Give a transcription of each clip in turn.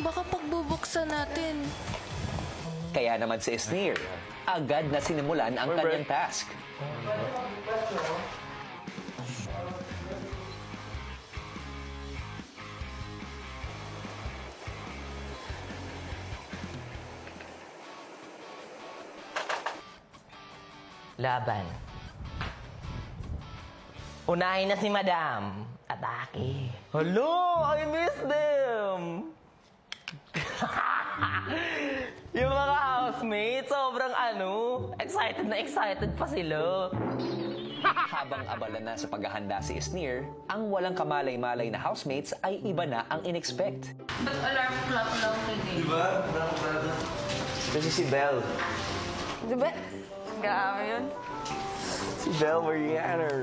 Baka pagbubuksan natin. Kaya naman si Sneer, agad na sinimulan ang kanyang task. Laban. Unahin na si Madam. Atake. Hello! I miss them! Yung mga housemates, sobrang excited pa sila. Habang abala na sa paghahanda si Sneer, ang walang kamalay-malay na housemates ay iba na ang in-expect. Alarm clock lang hindi. Diba? Kasi si Belle. Diba? Grabe yun. Si Belle Marianer.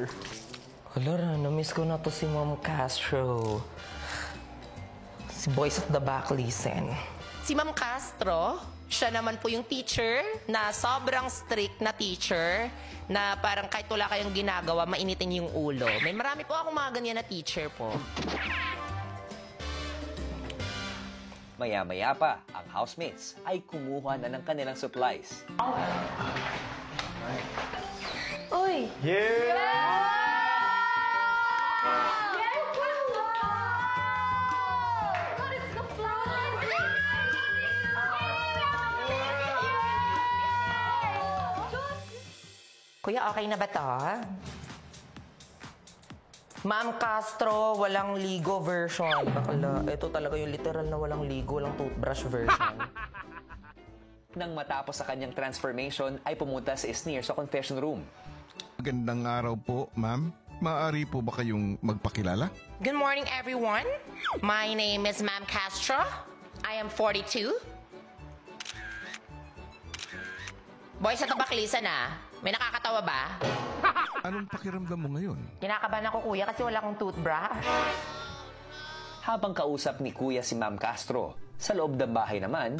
Hala, na-miss ko na to si Ma'am Castro. Si Boys at the Back, listen. Si Ma'am Castro, siya naman po yung teacher na sobrang strict na teacher na parang kahit wala kayong ginagawa, mainitin yung ulo. May marami po akong mga ganyan na teacher po. Maya-maya pa, ang housemates ay kumuha na ng kanilang supplies. Uy! Yeah! Kuya, okay na ba to? Ma'am Castro, walang ligo version. Bakala, ito talaga yung literal na walang ligo, walang toothbrush version. Nang matapos sa kanyang transformation, ay pumunta si Sneer sa confession room. Magandang araw po, ma'am. Maaari po ba kayong magpakilala? Good morning, everyone. My name is Ma'am Castro. I am 42. Boys, at baklisan na. May nakakatawa ba? Anong pakiramdam mo ngayon? Kinakabahan ako, kuya, kasi wala akong toothbrush. Habang kausap ni Kuya si Ma'am Castro, sa loob ng bahay naman,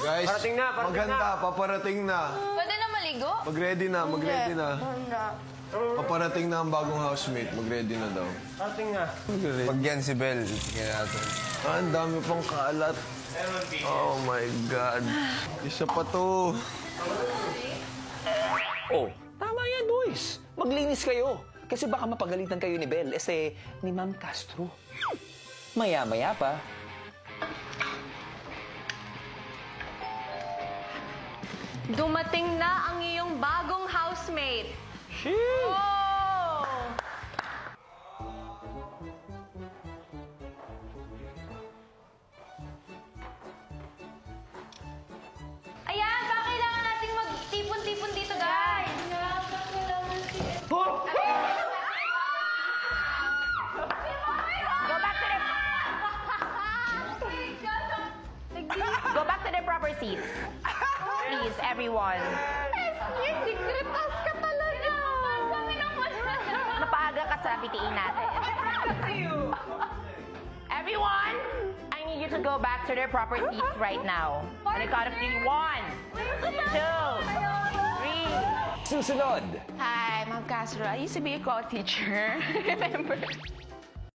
Guys, paparating na. Pwede na maligo? Mag-ready na. Paparating na ang bagong housemate. Mag-ready na daw. Parating na. Pag yan si Belle, tingnan natin. Ang dami pang kalat. Oh my God. Isa pa to. oh, tama yan, boys. Maglinis kayo. Kasi baka mapagalitan kayo ni Belle, ni Ma'am Castro. Maya-maya pa, Dumating na ang iyong bagong housemate. Shit! Oh! Ayan, baka kailangan nating magtipon-tipon dito, guys. Go back to the proper seats. Please, everyone. Secret task ka talaga. Napaaga ka sa PTA natin. Everyone, I need you to go back to their proper seats right now. On the count of 3, 1, 2, 3. susunod! Hi, Ma'am Castro. I used to be a co-teacher. Remember?